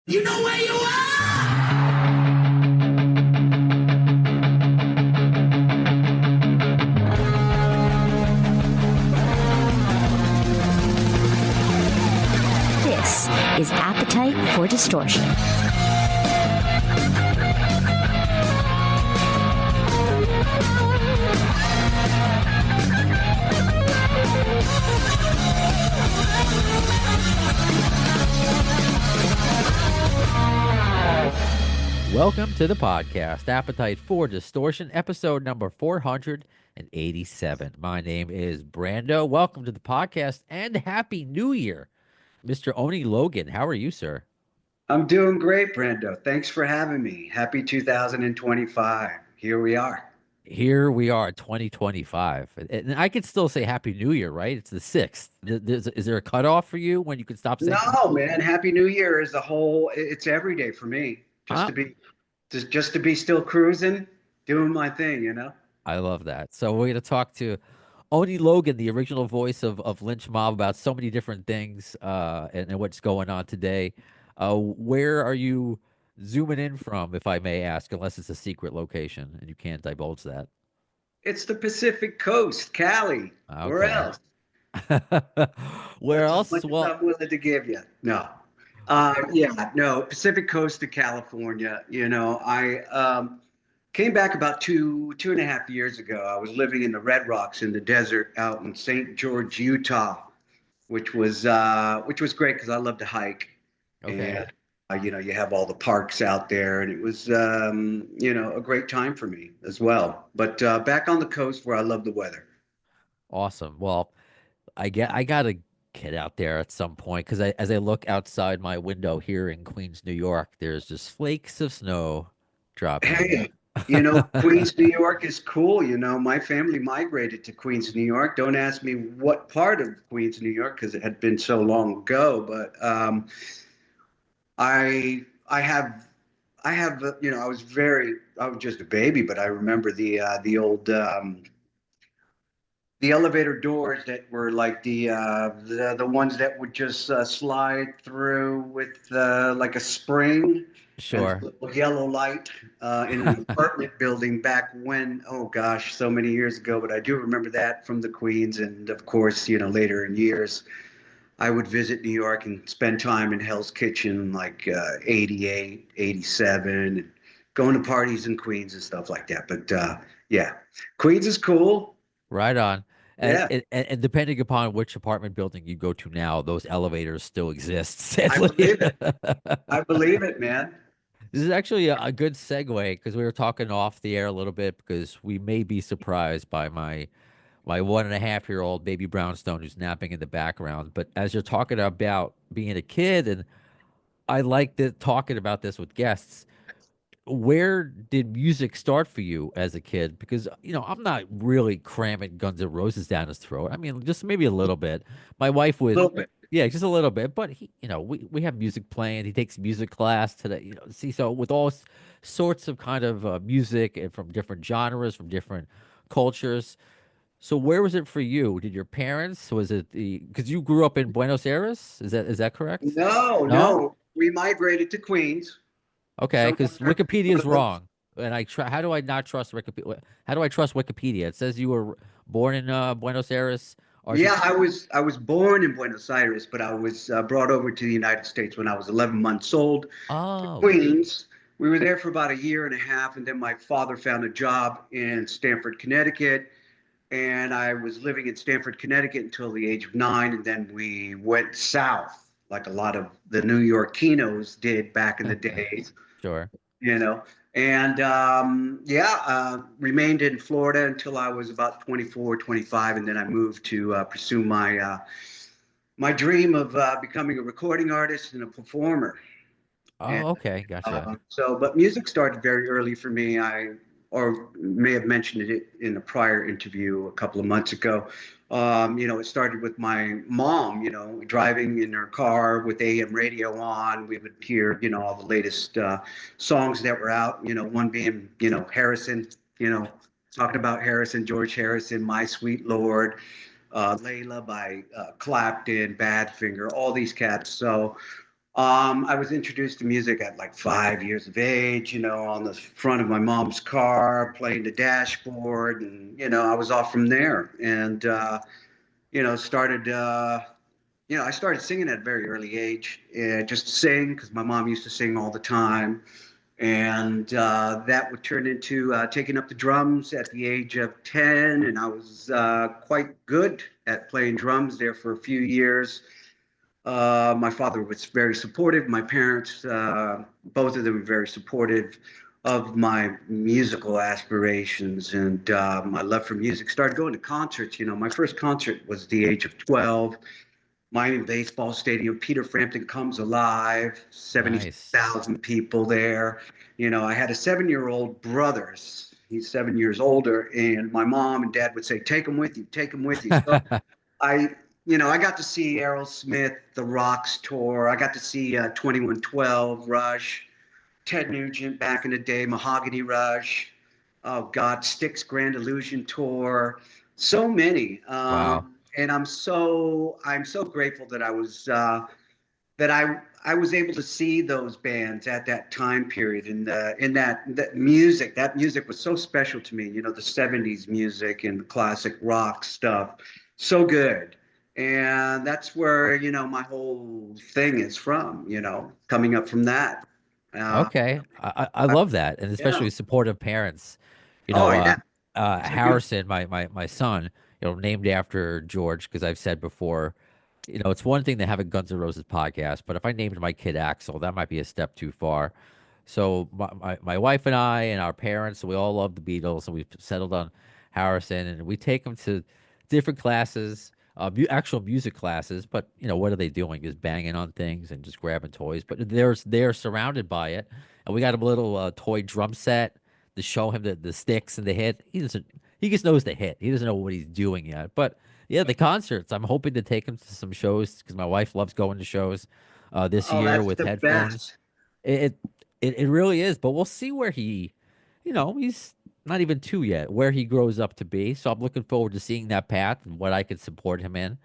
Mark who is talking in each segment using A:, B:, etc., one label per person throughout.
A: You know where you are!
B: This is Appetite for Distortion.
C: Welcome to the podcast, Appetite for Distortion, episode number 487. My name is Brando. Welcome to the podcast and Happy New Year, Mr. Oni Logan. How are you, sir?
A: I'm doing great, Brando. Thanks for having me. Happy 2025. Here we are.
C: Here we are, 2025. And I could still say Happy New Year, right? It's the 6th. Is there a cutoff for you when you can stop saying?
A: No, man. Happy New Year is it's every day for me. Just to be still cruising, doing my thing, you know?
C: I love that. So we're going to talk to Oni Logan, the original voice of Lynch Mob, about so many different things and what's going on today. Where are you zooming in from, if I may ask, unless it's a secret location and you can't divulge that?
A: It's the Pacific Coast, Cali. Where
C: Okay.
A: else?
C: Where
A: That's
C: else?
A: as much as
C: Well,
A: I'm willing to give you. No. No, Pacific Coast to California. You know, I came back about two and a half years ago. I was living in the Red Rocks in the desert out in St. George, Utah, which was great because I love to hike.
C: okay.
A: And you have all the parks out there, and it was a great time for me as well. But back on the coast where I love the weather.
C: Awesome. Well, I gotta get out there at some point because as I look outside my window here in Queens, New York, there's just flakes of snow dropping.
A: Hey, Queens, New York is cool. You know, my family migrated to Queens, New York. Don't ask me what part of Queens, New York, because it had been so long ago. But I have, I was just a baby, but I remember the old the elevator doors that were like the ones that would just slide through with like a spring and
C: Sure.
A: a little yellow light in an apartment building back when, oh gosh, so many years ago. But I do remember that from the Queens. And of course, later in years, I would visit New York and spend time in Hell's Kitchen like 88, 87, and going to parties in Queens and stuff like that. But yeah, Queens is cool.
C: Right on. And,
A: Yeah.
C: and depending upon which apartment building you go to now, those elevators still exist,
A: I
C: sadly.
A: believe it. I believe it, man.
C: This is actually a good segue because we were talking off the air a little bit because we may be surprised by my 1.5-year-old baby brownstone who's napping in the background. But as you're talking about being a kid, and I like talking about this with guests, where did music start for you as a kid? Because, I'm not really cramming Guns N' Roses down his throat. I mean, just maybe a little bit. My wife
A: A
C: would,
A: little bit.
C: yeah, just a little bit. But we have music playing. He takes music class today. See, so with all sorts of kind of music and from different genres, from different cultures. So where was it for you? Did your parents, was it because you grew up in Buenos Aires? Is that correct?
A: No,
C: No?
A: no. We migrated to Queens.
C: Okay, because
A: Somewhere.
C: Wikipedia is wrong, and I try. How do I not trust Wikipedia? How do I trust Wikipedia? It says you were born in Buenos Aires,
A: Yeah,
C: Argentina.
A: I was born in Buenos Aires, but I was brought over to the United States when I was 11 months old to
C: Oh,
A: Queens. We were there for about a year and a half, and then my father found a job in Stamford, Connecticut. And I was living in Stamford, Connecticut until the age of 9. And then we went south, like a lot of the New Yorkinos did back in the days,
C: sure.
A: you know. And remained in Florida until I was about 24, 25. And then I moved to pursue my dream of becoming a recording artist and a performer. And
C: Oh, okay, gotcha.
A: but music started very early for me. Or may have mentioned it in a prior interview a couple of months ago. It started with my mom, driving in her car with AM radio on. We would hear, all the latest songs that were out, one being, Harrison, talking about Harrison, George Harrison, My Sweet Lord, Layla by Clapton, Badfinger, all these cats. So I was introduced to music at like 5 years of age, on the front of my mom's car, playing the dashboard, and I was off from there. And started I started singing at a very early age, just to sing because my mom used to sing all the time. And that would turn into taking up the drums at the age of 10. And I was quite good at playing drums there for a few years. My father was very supportive. My parents, both of them, were very supportive of my musical aspirations and my love for music. Started going to concerts. My first concert was the age of 12. Miami Baseball Stadium, Peter Frampton Comes Alive,
C: Nice.
A: 70,000 people there. I had a 7-year-old brother. He's 7 years older, and my mom and dad would say, "Take him with you, take him with you." So I, I got to see Aerosmith, The Rocks tour. I got to see 2112, Rush, Ted Nugent back in the day, Mahogany Rush. Oh God, Styx Grand Illusion tour. So many.
C: Wow.
A: And I'm so grateful that I was able to see those bands at that time period, and in that music was so special to me. The '70s music and the classic rock stuff, so good. And that's where my whole thing is from. Coming up from that. Uh,
C: Okay, I love that, and
A: yeah.
C: especially supportive parents. You
A: Oh
C: know,
A: yeah. It's a good.
C: Harrison, my son, named after George, because I've said before, it's one thing to have a Guns N' Roses podcast, but if I named my kid Axel, that might be a step too far. So my wife and I and our parents, we all love the Beatles, and we've settled on Harrison, and we take him to different classes, actual music classes. But what are they doing? Just banging on things and just grabbing toys. But they're surrounded by it, and we got him a little toy drum set to show him the sticks and the hit. He doesn't. He just knows the hit. He doesn't know what he's doing yet. But yeah, the concerts. I'm hoping to take him to some shows because my wife loves going to shows. This
A: Oh,
C: year
A: that's
C: with
A: the
C: headphones.
A: best.
C: It, it really is, but we'll see where he's not even two yet, where he grows up to be. So I'm looking forward to seeing that path and what I could support him in.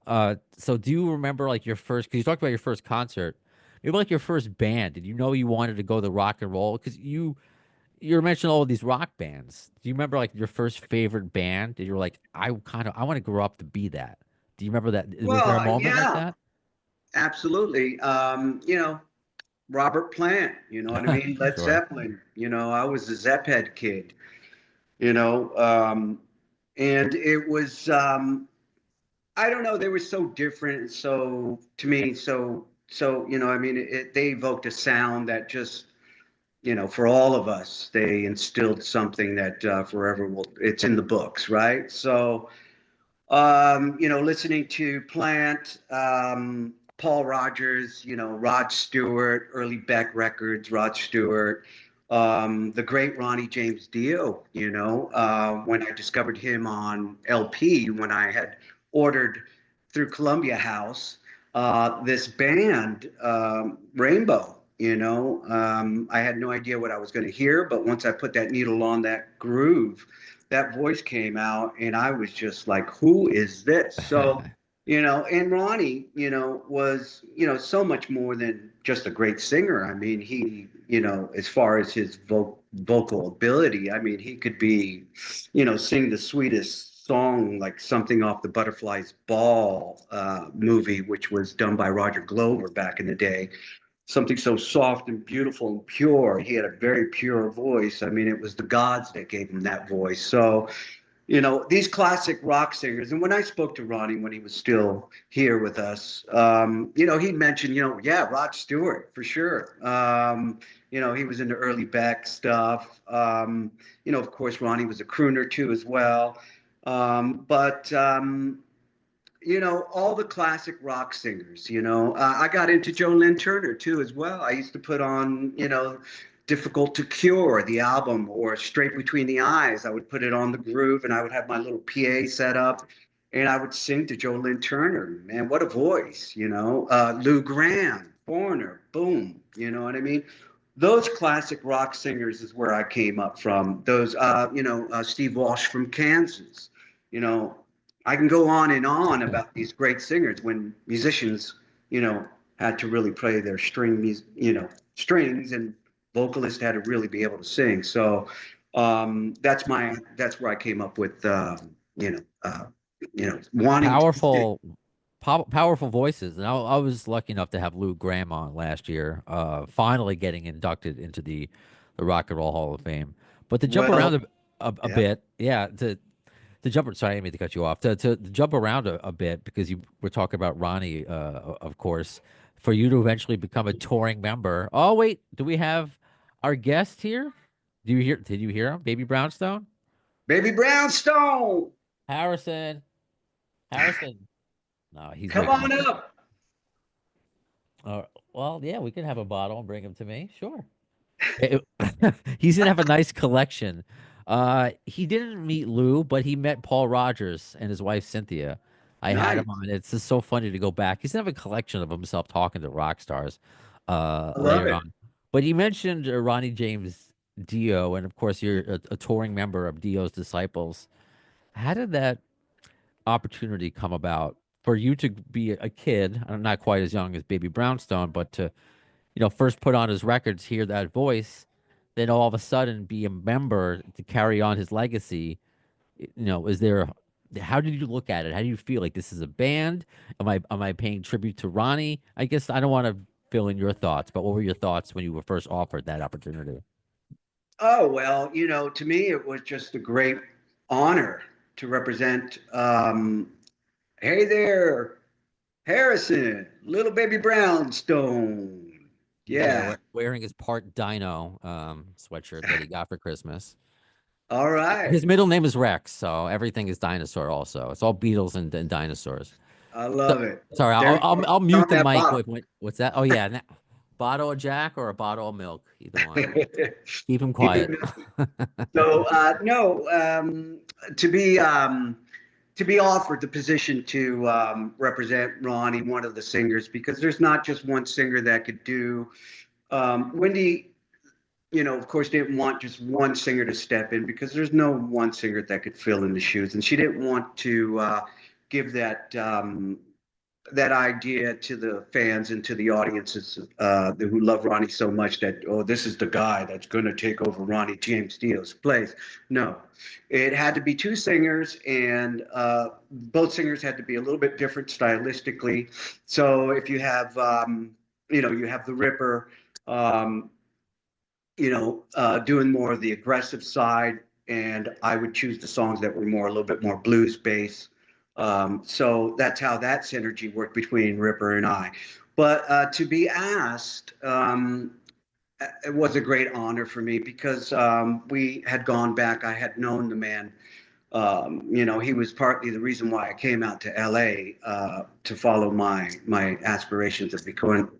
C: So do you remember like your first, because you talked about your first concert, maybe like your first band? Did you know you wanted to go the rock and roll? Because you mentioned all of these rock bands. Do you remember like your first favorite band? Did you were like, I want to grow up to be that? Do you remember that? Was there a
A: Well,
C: moment like
A: yeah,
C: that?
A: absolutely. Robert Plant, you know what I mean? Led
C: Sure.
A: Zeppelin, I was a Zepphead kid, you know, um, and it was, I don't know, they were so different. So to me, I mean, they evoked a sound that just, for all of us, they instilled something that forever it's in the books, right? So, listening to Plant, Paul Rogers, Rod Stewart, early Beck records, Rod Stewart, the great Ronnie James Dio, when I discovered him on LP, when I had ordered through Columbia House, this band, Rainbow. I had no idea what I was going to hear, but once I put that needle on that groove, that voice came out, and I was just like, who is this? So, and Ronnie, was, so much more than just a great singer. I mean, he, as far as his vocal ability, I mean, he could be, sing the sweetest song, like something off the Butterfly's Ball movie, which was done by Roger Glover back in the day, something so soft and beautiful and pure. He had a very pure voice. I mean, it was the gods that gave him that voice. So, these classic rock singers. And when I spoke to Ronnie when he was still here with us, he mentioned, yeah, Rod Stewart for sure. He was into early Beck stuff. Of course, Ronnie was a crooner too as well. But all the classic rock singers, I got into Joe Lynn Turner too, as well. I used to put on, Difficult to Cure, the album, or Straight Between the Eyes. I would put it on the groove and I would have my little PA set up and I would sing to Joe Lynn Turner. Man, what a voice, Lou Gramm, Foreigner, boom, you know what I mean? Those classic rock singers is where I came up from. Those, Steve Walsh from Kansas, you know, I can go on and on about these great singers when musicians, you know, had to really play their strings, and vocalists had to really be able to sing. So that's where I came up with you know uh, wanting to sing.
C: Powerful, powerful voices. And I was lucky enough to have Lou Gramm on last year, finally getting inducted into the Rock and Roll Hall of Fame. But to jump
A: Well,
C: around a
A: yeah.
C: bit, yeah, to jump. Sorry, I didn't mean to cut you off. To jump around a bit because you were talking about Ronnie, of course, for you to eventually become a touring member. Oh wait, do we have our guest here? Do you hear? Did you hear him, Baby Brownstone?
A: Baby Brownstone,
C: Harrison, Harrison. No, he's
A: come
C: waking
A: on
C: up.
A: up.
C: Uh, well, yeah, we can have a bottle and bring him to me. Sure. He's gonna have a nice collection. He didn't meet Lou, but he met Paul Rogers and his wife Cynthia. I had him
A: Nice.
C: on. It's just so funny to go back. He's gonna have a collection of himself talking to rock stars
A: I love
C: later
A: it.
C: on. But you mentioned Ronnie James Dio, and of course you're a touring member of Dio's Disciples. How did that opportunity come about for you to be a kid? I'm not quite as young as Baby Brownstone, but to first put on his records, hear that voice, then all of a sudden be a member to carry on his legacy. Is there, how did you look at it? How do you feel like this is a band? Am I paying tribute to Ronnie? I guess I don't want to fill in your thoughts, but what were your thoughts when you were first offered that opportunity?
A: Oh, well, to me, it was just a great honor to represent. Hey there, Harrison, little baby Brownstone.
C: He's there
A: Yeah.
C: wearing his part dino sweatshirt that he got for Christmas.
A: All right.
C: His middle name is Rex, so everything is dinosaur also. It's all Beatles and dinosaurs.
A: I
C: So,
A: love it.
C: sorry,
A: There
C: I'll,
A: you
C: I'll
A: go.
C: I'll
A: On
C: mute the
A: that
C: mic.
A: bottle.
C: What's that? Oh yeah, bottle of Jack or a bottle of milk, either one. Keep him
A: Keep
C: quiet.
A: it. So no, to be offered the position to represent Ronnie, one of the singers, because there's not just one singer that could do. Wendy, of course, didn't want just one singer to step in because there's no one singer that could fill in the shoes, and she didn't want to give that idea to the fans and to the audiences who love Ronnie so much that, oh, this is the guy that's going to take over Ronnie James Dio's place. No, it had to be two singers, and both singers had to be a little bit different stylistically. So if you have, you have the Ripper, um, doing more of the aggressive side, and I would choose the songs that were a little bit more blues based. So that's how that synergy worked between Ripper and I. But to be asked, it was a great honor for me because we had gone back. I had known the man. He was partly the reason why I came out to LA to follow my aspirations of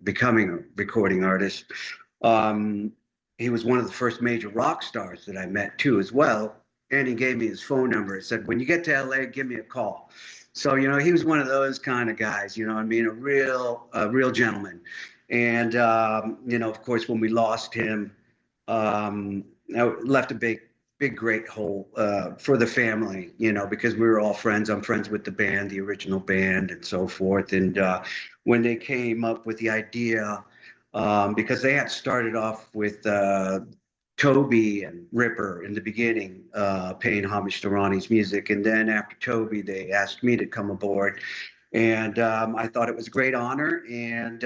A: becoming a recording artist. Um, he was one of the first major rock stars that I met too, as well. And he gave me his phone number. He said, "When you get to LA, give me a call." So, he was one of those kind of guys, I mean, a real gentleman. And, of course, when we lost him, it left a big, great hole for the family, because we were all friends. I'm friends with the band, the original band, and so forth. And when they came up with the idea, because they had started off with Toby and Ripper in the beginning, paying homage to Ronnie's music. And then after Toby, they asked me to come aboard. And I thought it was a great honor. And,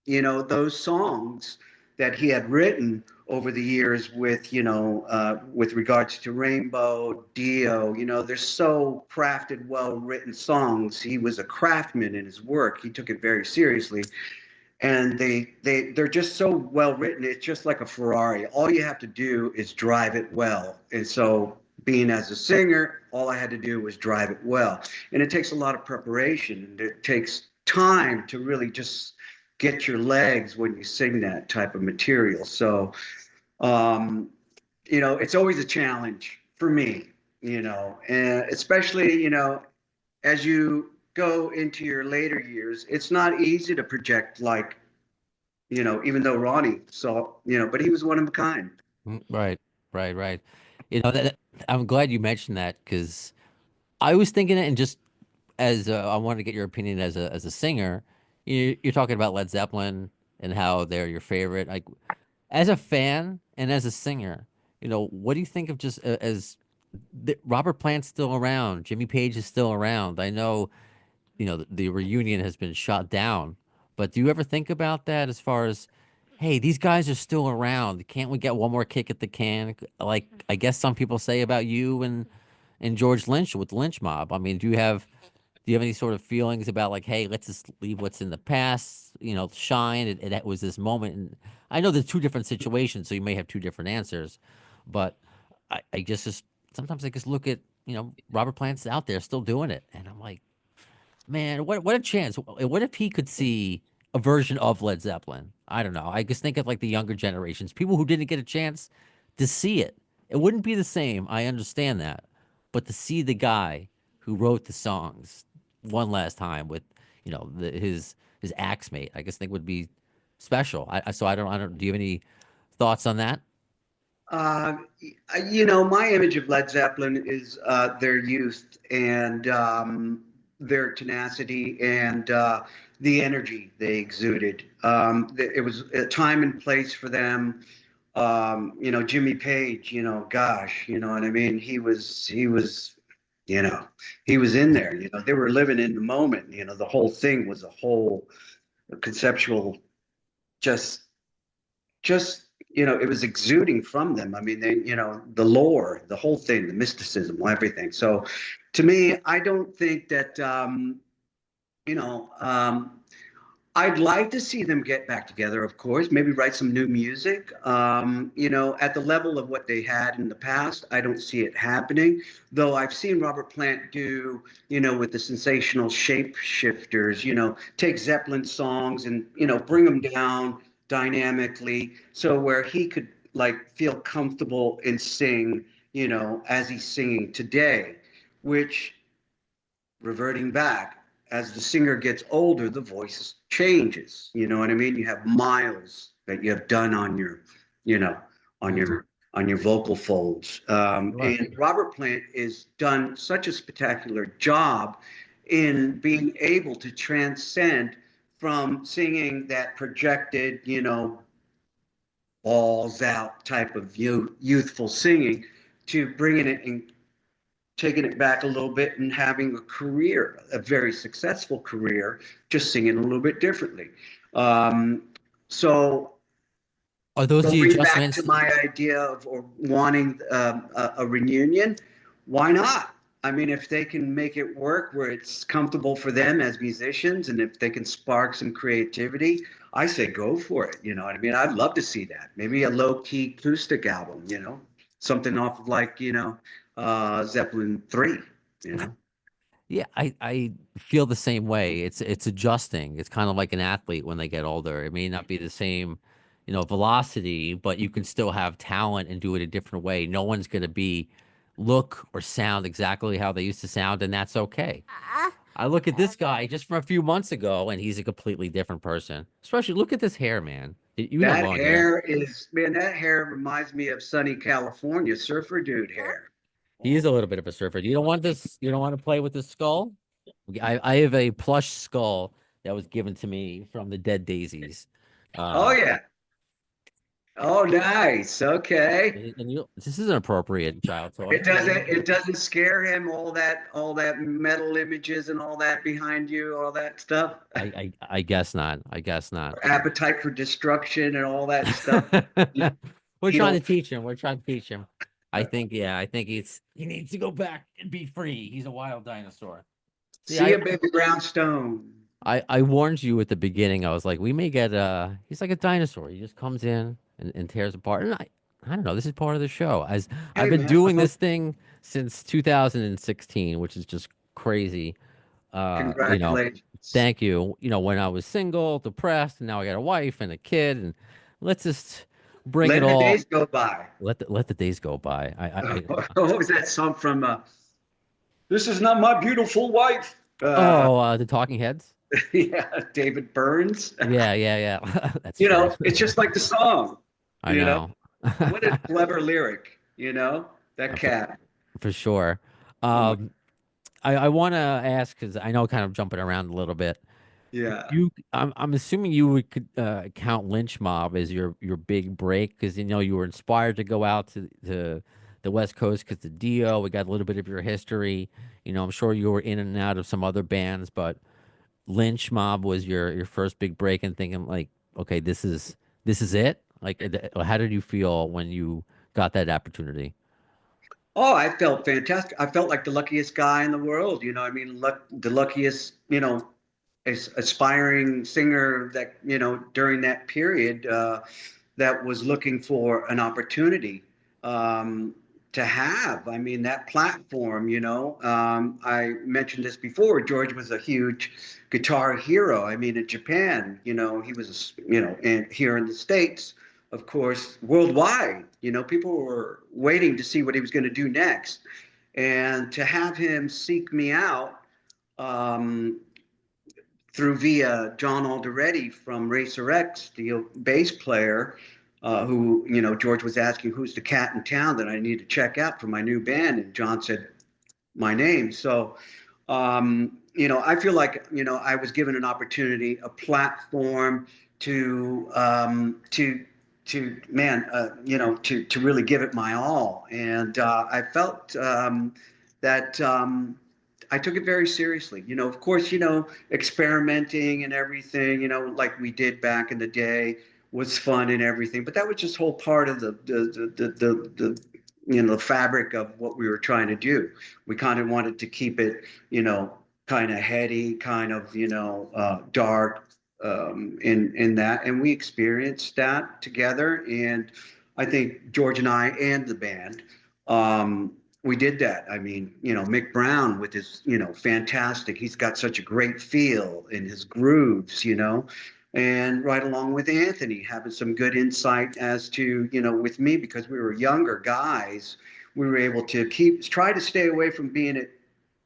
A: those songs that he had written over the years with regards to Rainbow, Dio, they're so crafted, well written songs. He was a craftsman in his work. He took it very seriously, and they're just so well written. It's just like a Ferrari. All you have to do is drive it well. And so, being as a singer, all I had to do was drive it well. And it takes a lot of preparation, and it takes time to really just get your legs when you sing that type of material. So um, it's always a challenge for me, and especially, as you go into your later years, it's not easy to project like, even though Ronnie saw, but he was one of a kind.
C: Right, right. I'm glad you mentioned that because I was thinking it, and just as I wanted to get your opinion as a singer. you're talking about Led Zeppelin and how they're your favorite. Like, as a fan and as a singer, what do you think of just as Robert Plant's still around, Jimmy Page is still around. I know, the reunion has been shot down, but do you ever think about that as far as, hey, these guys are still around. Can't we get one more kick at the can? Like I guess some people say about you and George Lynch with the Lynch Mob. I mean, do you have any sort of feelings about like, hey, let's just leave what's in the past, shine? It was this moment, and I know there's two different situations, so you may have two different answers, but I just sometimes I just look at Robert Plant's out there still doing it, and I'm like, man, what a chance! What if he could see a version of Led Zeppelin? I don't know. I just think of like the younger generations, people who didn't get a chance to see it. It wouldn't be the same. I understand that, but to see the guy who wrote the songs one last time with his axe mate, I guess think would be special. So I don't. Do you have any thoughts on that?
A: Uh, my image of Led Zeppelin is their youth and their tenacity and the energy they exuded. It was a time and place for them. Jimmy Page, gosh, you know what I mean? You know, he was in there, they were living in the moment, the whole thing was a whole conceptual, just it was exuding from them. I mean, they, the lore, the whole thing, the mysticism, everything. So to me, I don't think that you know I'd like to see them get back together, of course, maybe write some new music. At the level of what they had in the past, I don't see it happening. Though I've seen Robert Plant do, with the sensational shapeshifters, take Zeppelin songs and, bring them down dynamically. So where he could like feel comfortable and sing, as he's singing today, which reverting back, as the singer gets older, the voice changes. You know what I mean? You have miles that you have done on your, you know, on your vocal folds.
C: Sure.
A: And Robert Plant is done such a spectacular job in being able to transcend from singing that projected, balls out type of youthful singing to bringing it in, taking it back a little bit and having a career, a very successful career, just singing a little bit differently. So
C: Are those the
A: going back to
C: adjustments?
A: my idea of or wanting a reunion, why not? I mean, if they can make it work where it's comfortable for them as musicians, and if they can spark some creativity, I say go for it. You know what I mean? I'd love to see that. Maybe a low key acoustic album. Something off of like Zeppelin 3. You know.
C: Yeah, I feel the same way. It's adjusting. It's kind of like an athlete when they get older. It may not be the same, velocity, but you can still have talent and do it a different way. No one's going to be look or sound exactly how they used to sound, and that's okay. I look at this guy just from a few months ago, and he's a completely different person. Especially look at this hair, man. You have
A: That
C: long hair.
A: hair is, man, that hair reminds me of sunny California surfer dude hair.
C: He is a little bit of a surfer. You don't want this. You don't want to play with this skull. I have a plush skull that was given to me from the Dead Daisies.
A: Oh
C: Uh,
A: yeah. Oh nice. Okay.
C: and this is an appropriate child toy.
A: It doesn't scare him, all that metal images and all that behind you, all that stuff.
C: I guess not. I guess not.
A: Appetite for destruction and all that stuff. You,
C: We're
A: you
C: trying to
A: don't
C: teach him. We're trying to teach him. I think he needs to go back and be free. He's a wild dinosaur. See,
A: see a baby brown stone.
C: I warned you at the beginning. I was like, we may get he's like a dinosaur. He just comes in and tears apart. And I don't know. This is part of the show. As I've
A: Hey
C: been
A: man,
C: doing this thing since 2016, which is just crazy. Uh, you know,
A: congratulations.
C: thank you. When I was single, depressed, and now I got a wife and a kid, and let's just bring it
A: Letting the
C: all.
A: days go by.
C: Let the days go by.
A: What was that song from? This is not my beautiful wife.
C: The Talking Heads.
A: Yeah, David Burns.
C: Yeah, yeah, yeah. That's true.
A: It's just like the song.
C: I
A: You know,
C: know.
A: what a clever lyric. That
C: For,
A: cat.
C: for sure.
A: Oh my.
C: I want to ask because I know kind of jumping around a little bit.
A: Yeah.
C: I'm assuming you would count Lynch Mob as your big break because you were inspired to go out to the West Coast because the Dio. We got a little bit of your history. I'm sure you were in and out of some other bands, but Lynch Mob was your first big break and thinking like, okay, this is it. Like, how did you feel when you got that opportunity?
A: Oh, I felt fantastic. I felt like the luckiest guy in the world. I mean, the luckiest, aspiring singer that, during that period that was looking for an opportunity to have. I mean, that platform, I mentioned this before. George was a huge guitar hero. I mean, in Japan, he was, and here in the States, of course, worldwide, people were waiting to see what he was going to do next. And to have him seek me out, um, through via John Alderetti from Racer X, the bass player, who, George was asking who's the cat in town that I need to check out for my new band. And John said my name. So, I feel like, I was given an opportunity, a platform to really give it my all. And I felt that I took it very seriously. Of course, experimenting and everything, like we did back in the day was fun and everything, but that was just whole part of the fabric of what we were trying to do. We kind of wanted to keep it, kind of heady, kind of, dark, in that, and we experienced that together. And I think George and I and the band, we did that. I mean, Mick Brown with his, fantastic. He's got such a great feel in his grooves, and right along with Anthony having some good insight as to, with me, because we were younger guys, we were able to try to stay away from being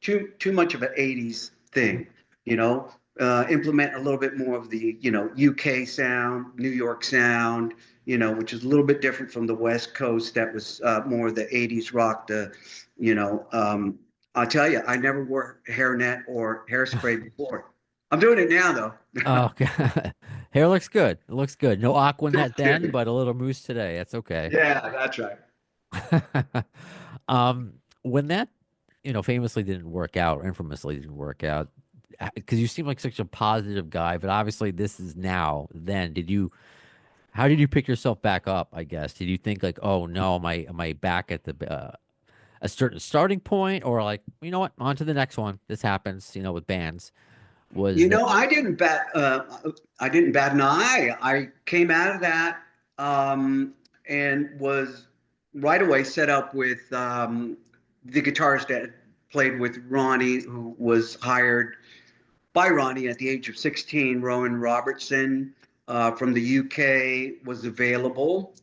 A: too much of an 80s thing, implement a little bit more of the, UK sound, New York sound, which is a little bit different from the West Coast. That was more of the 80s rock. I'll tell you, I never wore hairnet or hairspray before. I'm doing it now, though.
C: Oh, God. Hair looks good. It looks good. No Aquanet then, but a little mousse today. That's okay.
A: Yeah, that's right.
C: When that, famously didn't work out, or infamously didn't work out, because you seem like such a positive guy, but obviously this is now. Then, how did you pick yourself back up? I guess, did you think like, oh no, am I back at a certain starting point, or like, you know what, on to the next one. This happens, with bands. Was that
A: I didn't bat an eye. I came out of that, and was right away set up with the guitarist that played with Ronnie, who was hired by Ronnie at the age of 16. Rowan Robertson from the UK was available.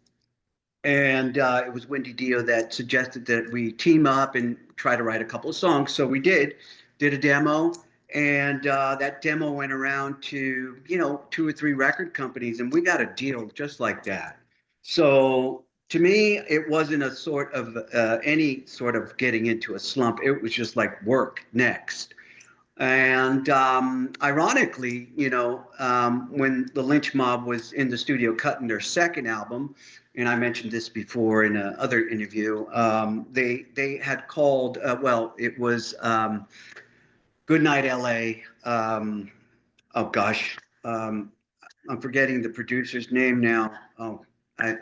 A: And it was Wendy Dio that suggested that we team up and try to write a couple of songs. So we did a demo. And that demo went around to, 2 or 3 record companies, and we got a deal just like that. So to me, it wasn't a sort of any sort of getting into a slump. It was just like work next. And ironically, when the Lynch Mob was in the studio cutting their second album, and I mentioned this before in another interview, they had called, it was Good Night LA. Oh gosh, I'm forgetting the producer's name now. Oh, I,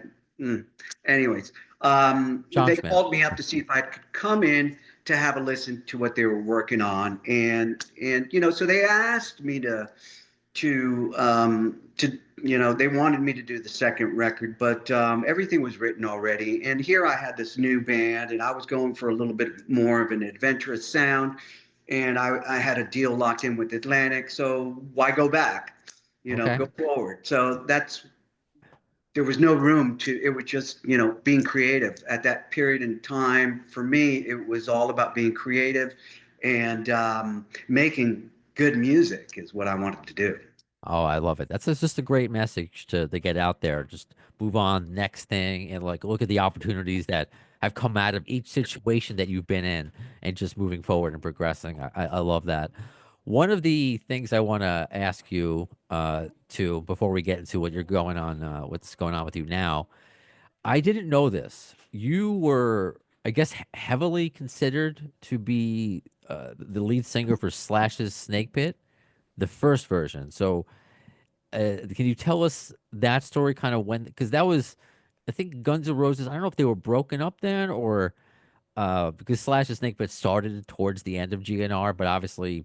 A: anyways,
C: John
A: they
C: Smith?
A: called me up to see if I could come in to have a listen to what they were working on, and so they asked me to they wanted me to do the second record, but everything was written already. And here I had this new band, and I was going for a little bit more of an adventurous sound, and I had a deal locked in with Atlantic, so why go back?
C: Okay.
A: Go forward. So there was no room to, it was just, being creative at that period in time. For me, it was all about being creative and making good music is what I wanted to do.
C: Oh, I love it. That's just a great message to get out there. Just move on, next thing, and like look at the opportunities that have come out of each situation that you've been in, and just moving forward and progressing. I love that. One of the things I want to ask you to before we get into what's going on with you now, I didn't know this. You were, I guess, heavily considered to be the lead singer for Slash's Snake Pit, the first version. So, can you tell us that story kind of when? Because that was, I think, Guns N' Roses. I don't know if they were broken up then or because Slash's Snake Pit started towards the end of GNR, but obviously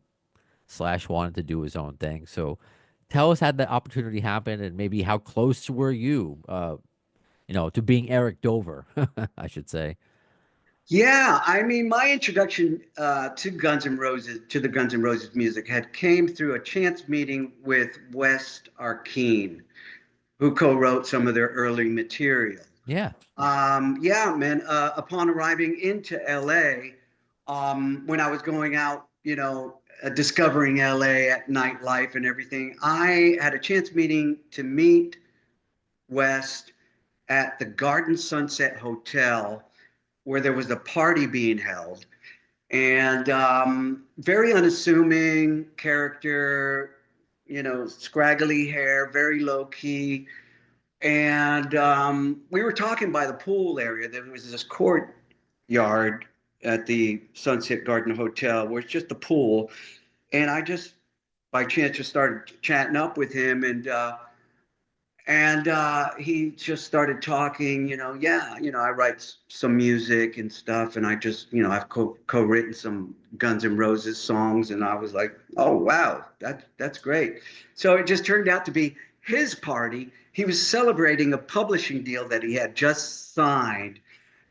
C: Slash wanted to do his own thing. So, tell us how that opportunity happened and maybe how close were you? To being Eric Dover, I should say.
A: Yeah, I mean, my introduction to Guns N' Roses, to the Guns N' Roses music, had came through a chance meeting with West Arkeen, who co-wrote some of their early material.
C: Yeah.
A: Yeah, man. Upon arriving into LA, when I was going out, discovering LA at nightlife and everything, I had a chance meeting to meet West at the Garden Sunset Hotel where there was a party being held. And very unassuming character, scraggly hair, very low key. And we were talking by the pool area. There was this courtyard at the Sunset Garden Hotel where it's just a pool. And I just, by chance, just started chatting up with him. And he just started talking, yeah, I write some music and stuff. And I just, I've co-written some Guns N' Roses songs. And I was like, oh, wow, that's great. So it just turned out to be his party. He was celebrating a publishing deal that he had just signed.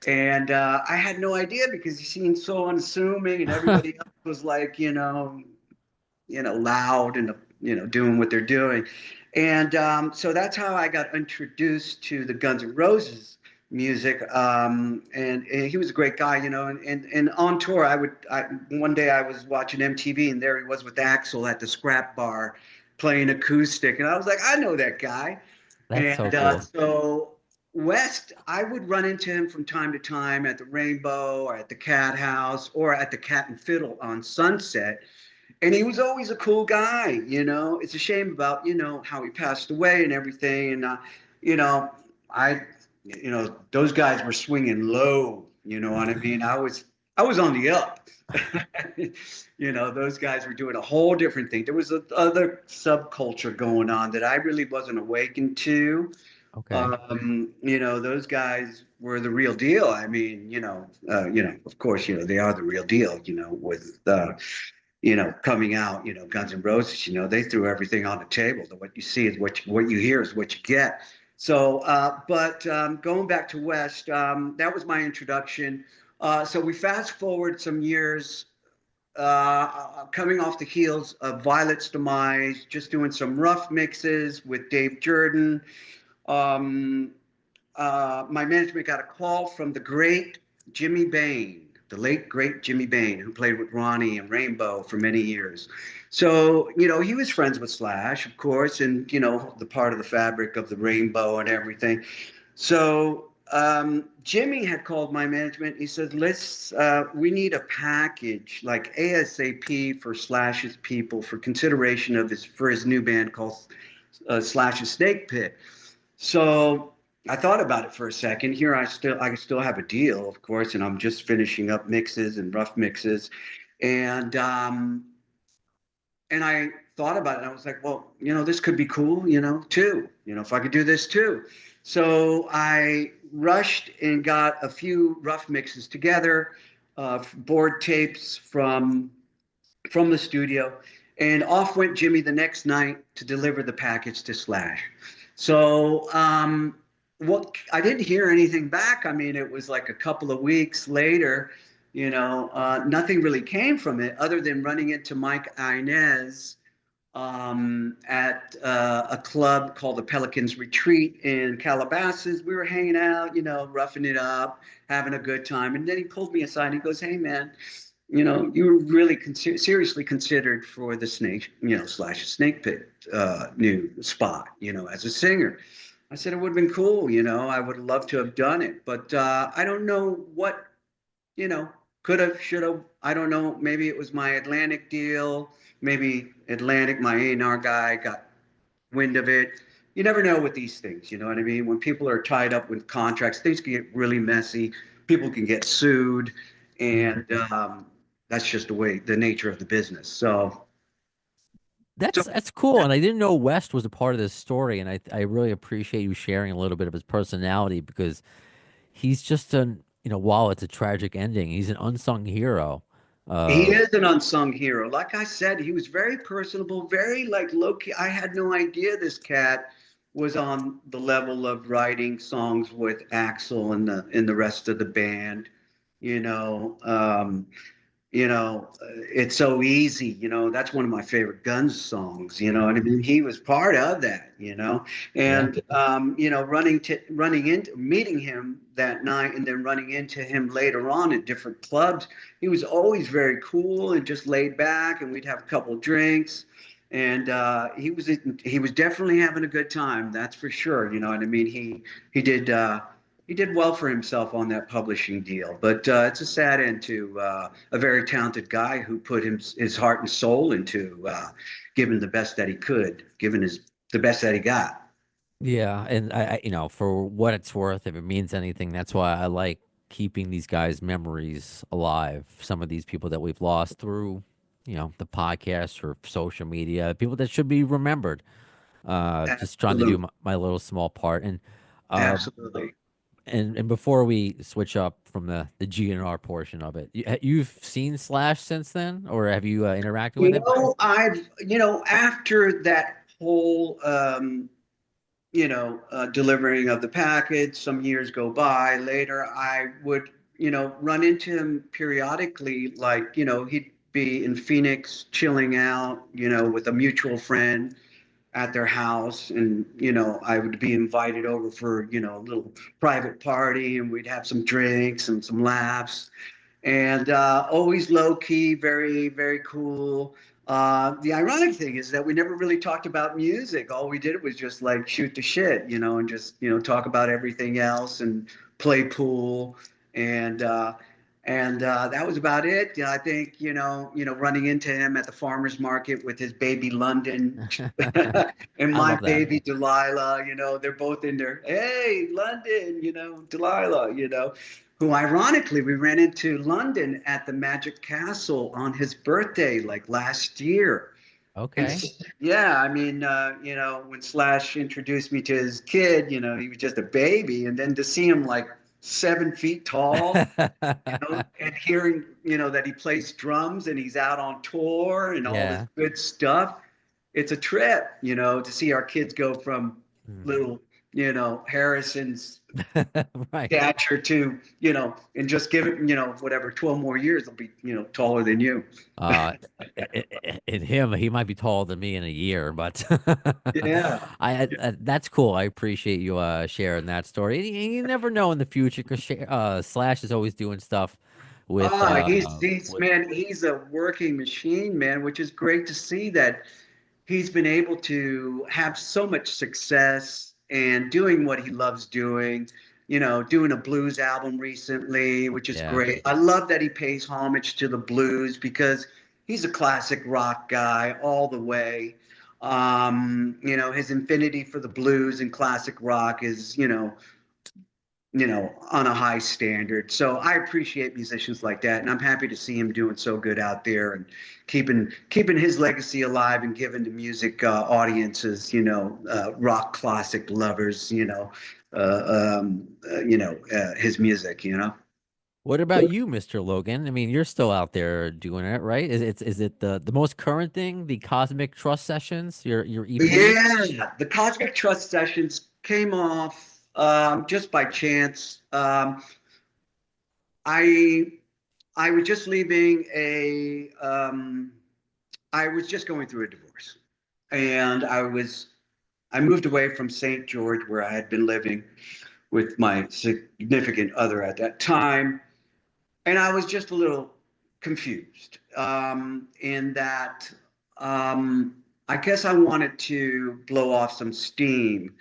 A: And I had no idea because he seemed so unassuming and everybody else was like, loud and, doing what they're doing. And so that's how I got introduced to the Guns N' Roses music. And he was a great guy, and on tour, one day I was watching MTV and there he was with Axl at the Scrap Bar playing acoustic. And I was like, I know that guy.
C: That's so
A: And
C: cool.
A: so West, I would run into him from time to time at the Rainbow or at the Cat House or at the Cat and Fiddle on Sunset. And he was always a cool guy, It's a shame about, how he passed away and everything. And, I, those guys were swinging low, you know what I mean? I was on the up. Those guys were doing a whole different thing. There was other subculture going on that I really wasn't awakened to.
C: Okay.
A: Those guys were the real deal. I mean, of course, they are the real deal, with coming out, Guns N' Roses, they threw everything on the table. What you see is what you hear is what you get. So, but going back to West, that was my introduction. So we fast forward some years, coming off the heels of Violet's demise, just doing some rough mixes with Dave Jordan. My management got a call from the great Jimmy Bain, the late great Jimmy Bain, who played with Ronnie and Rainbow for many years. So, he was friends with Slash, of course, and, the part of the fabric of the Rainbow and everything. So Jimmy had called my management. He said, we need a package like ASAP for Slash's people for consideration for his new band called Slash's Snakepit. So I thought about it for a second. Here I still have a deal, of course, and I'm just finishing up mixes and rough mixes. And I thought about it and I was like, well, this could be cool, too, if I could do this too. So I rushed and got a few rough mixes together, board tapes from the studio, and off went Jimmy the next night to deliver the package to Slash. So I didn't hear anything back. I mean, it was like a couple of weeks later, nothing really came from it other than running into Mike Inez at a club called the Pelicans Retreat in Calabasas. We were hanging out, roughing it up, having a good time. And then he pulled me aside and he goes, hey, man, you were really seriously considered for the Slash Snakepit new spot, as a singer. I said, it would have been cool, I would have loved to have done it. But I don't know what, could have, should have. I don't know. Maybe it was my Atlantic deal. maybe Atlantic, my A&R guy, got wind of it. You never know with these things, you know what I mean? When people are tied up with contracts, things can get really messy. People can get sued, and that's just the nature of the business. So, so
C: That's cool, and I didn't know West was a part of this story, and I really appreciate you sharing a little bit of his personality because he's just an while it's a tragic ending, he's an unsung hero.
A: he
C: Uh,
A: is an unsung hero. Like I said, he was very personable, very like low key. I had no idea this cat was on the level of writing songs with Axl and the rest of the band. You know, it's so easy. That's one of my favorite Guns songs. You know what I mean? He was part of that.
C: yeah.
A: And running into meeting him that night, and then running into him later on at different clubs. He was always very cool and just laid back, and we'd have a couple of drinks. And he was definitely having a good time. That's for sure. You know what I mean? He did well for himself on that publishing deal, but it's a sad end to a very talented guy who put his heart and soul into giving the best that he could, giving the best that he got.
C: Yeah, and for what it's worth, if it means anything, that's why I like keeping these guys' memories alive. Some of these people that we've lost through, the podcast or social media, people that should be remembered. Just trying to do
A: Absolutely,
C: my little small part. Uh,
A: absolutely.
C: and before we switch up from the GNR portion of it, you've seen Slash since then, or have you interacted with him?
A: After that whole delivering of the package. Some years go by. Later, I would, run into him periodically. Like, he'd be in Phoenix chilling out, with a mutual friend at their house. And, I would be invited over for, a little private party, and we'd have some drinks and some laughs, and always low key, very, very cool. The ironic thing is that we never really talked about music. All we did was just like shoot the shit, and just talk about everything else and play pool, and that was about it. I think running into him at the farmers market with his baby London and
C: I
A: my
C: love that.
A: baby Delilah. They're both in there. Hey, London, Delilah. Who ironically we ran into London at the Magic Castle on his birthday, like last year. And
C: Okay.
A: yeah, I mean, when Slash introduced me to his kid, he was just a baby, and then to see him like 7 feet tall, and hearing, that he plays drums and he's out on tour and all this
C: Yeah.
A: good stuff, it's a trip, to see our kids go from
C: Mhm.
A: little, Harrison's
C: Right.
A: stature to, and just give it, whatever, 12 more years, they'll be, taller than you.
C: Uh, in him, he might be taller than me in a year, but
A: Yeah.
C: that's cool. I appreciate you sharing that story. You never know in the future because Slash is always doing stuff with with
A: He's a working machine, man, which is great to see that he's been able to have so much success and doing what he loves doing, doing a blues album recently, which is
C: yeah.
A: great. I love that he pays homage to the blues because he's a classic rock guy all the way. His infinity for the blues and classic rock is, on a high standard. So I appreciate musicians like that, and I'm happy to see him doing so good out there and keeping his legacy alive and giving the music audiences, rock classic lovers, his music,
C: What about you, Mr. Logan? I mean, you're still out there doing it, right? Is it the most current thing, the Cosmic Trust Sessions, your EP?
A: Yeah, the Cosmic Trust sessions came off just by chance. I I was just leaving I was just going through a divorce, and I moved away from St. George, where I had been living with my significant other at that time, and I was just a little confused in that I guess I wanted to blow off some steam,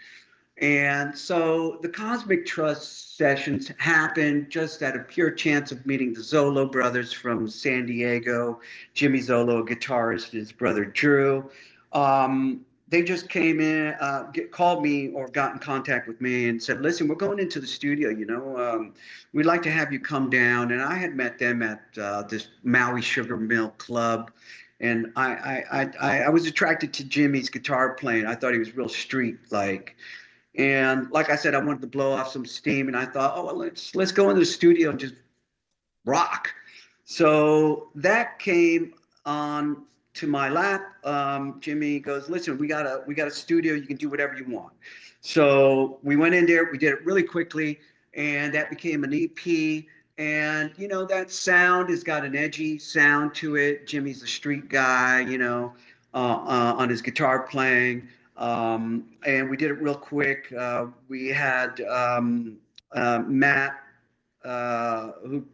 A: And so the Cosmic Trust sessions happened just at a pure chance of meeting the Zolo brothers from San Diego. Jimmy Zolo, a guitarist, his brother Drew. They just came in, called me or got in contact with me and said, listen, we're going into the studio, we'd like to have you come down. And I had met them at this Maui Sugar Mill Club. And I was attracted to Jimmy's guitar playing. I thought he was real street like. And like I said, I wanted to blow off some steam, and I thought, oh, well, let's go into the studio and just rock. So that came on to my lap. Jimmy goes, listen, we got a studio. You can do whatever you want. So we went in there. We did it really quickly, and that became an EP. And that sound has got an edgy sound to it. Jimmy's a street guy, on his guitar playing. And we did it real quick. We had Matt, who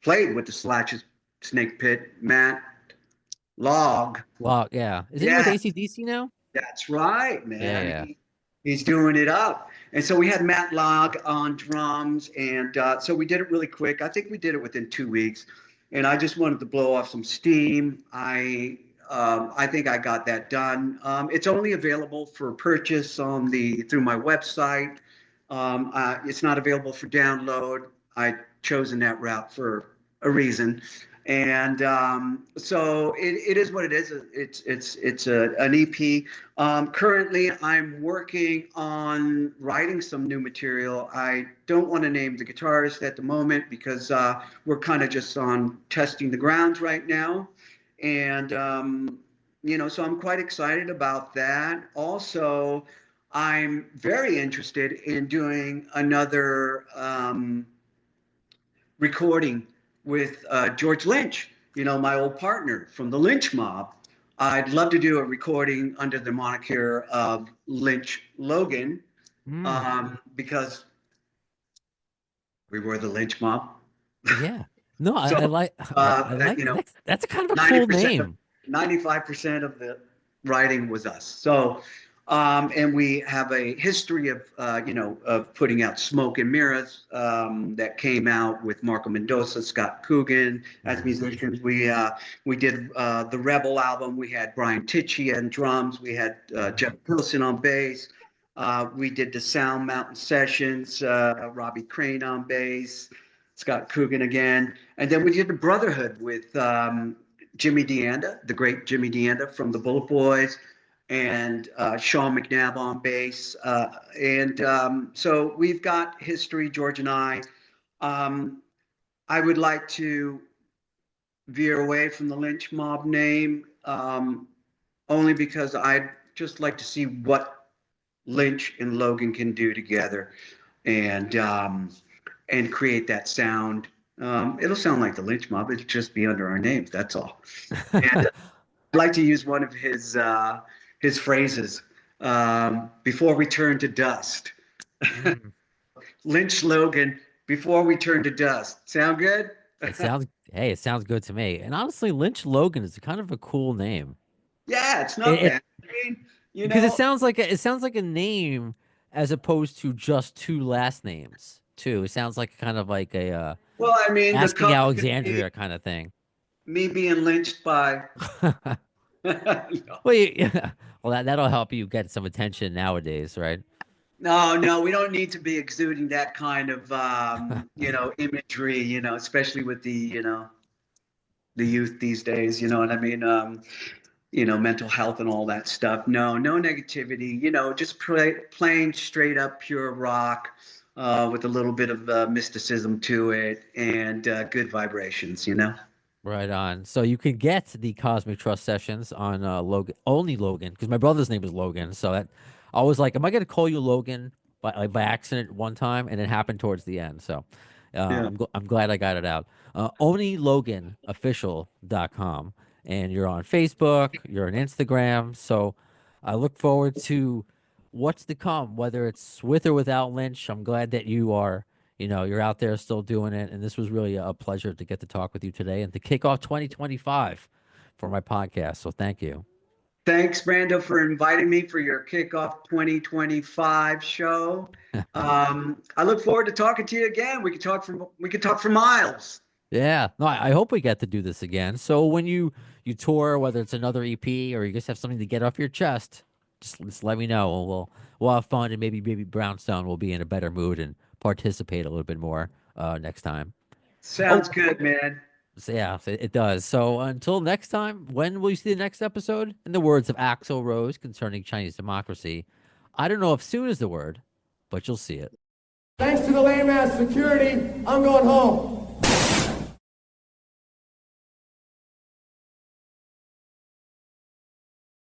A: played with the Slatches, Snakepit, Matt Log.
C: Well, yeah. Is he with AC/DC now?
A: That's right, man.
C: Yeah.
A: He's doing it up. And so we had Matt Log on drums. And so we did it really quick. I think we did it within 2 weeks. And I just wanted to blow off some steam. I think I got that done. It's only available for purchase through my website. It's not available for download. I've chosen that route for a reason. And so it is what it is. It's an EP. Currently, I'm working on writing some new material. I don't want to name the guitarist at the moment because we're kind of just on testing the grounds right now. And, so I'm quite excited about that. Also, I'm very interested in doing another recording with George Lynch, my old partner from the Lynch Mob. I'd love to do a recording under the moniker of Lynch Logan because we were the Lynch Mob.
C: Yeah. No, I like that's a kind of a cool name.
A: 95% of the writing was us. So, and we have a history of, of putting out Smoke and Mirrors that came out with Marco Mendoza, Scott Coogan as musicians. We did the Rebel album. We had Brian Tichy on drums. We had Jeff Pilson on bass. We did the Sound Mountain Sessions, Robbie Crane on bass. Scott Coogan again. And then we did the Brotherhood with Jimmy DeAnda, the great Jimmy DeAnda from the Bullet Boys, and Sean McNabb on bass. So we've got history, George and I. I would like to veer away from the Lynch Mob name, only because I'd just like to see what Lynch and Logan can do together. And create that sound. It'll sound like the Lynch Mob. It'll just be under our names. That's all. And I'd like to use one of his phrases. Before we turn to dust. Lynch Logan. Before we turn to dust. Sound good?
C: It sounds good to me. And honestly, Lynch Logan is kind of a cool name.
A: Yeah, it's not bad.
C: Because it sounds like a name as opposed to just two last names. Too. It sounds like kind of like a Asking Alexandria kind of thing.
A: Me being lynched by
C: well, that'll help you get some attention nowadays, right?
A: No, we don't need to be exuding that kind of imagery, especially with the youth these days, you know what I mean? Mental health and all that stuff. No negativity, just playing straight up pure rock. With a little bit of mysticism to it and good vibrations,
C: Right on. So you can get the Cosmic Trust sessions on Logan, Oni Logan, because my brother's name is Logan. So that I was like, am I going to call you Logan by accident one time? And it happened towards the end. So I'm glad I got it out. OniLoganOfficial.com. And you're on Facebook, you're on Instagram. So I look forward to what's to come, whether it's with or without Lynch. I'm glad that you are, you're out there still doing it. And this was really a pleasure to get to talk with you today and to kick off 2025 for my podcast. So thank you.
A: Thanks, Brando, for inviting me for your kickoff 2025 show. I look forward to talking to you again. We could talk for miles.
C: Yeah, no, I hope we get to do this again. So when you tour, whether it's another EP or you just have something to get off your chest, just let me know, and we'll have fun, and maybe Brownstone will be in a better mood and participate a little bit more next time. Oh,
A: Sounds good, man.
C: so yeah, it does. So until next time, when will you see the next episode? In the words of Axl Rose concerning Chinese democracy, I don't know if soon is the word, but you'll see it.
D: Thanks to the lame ass security, I'm going home.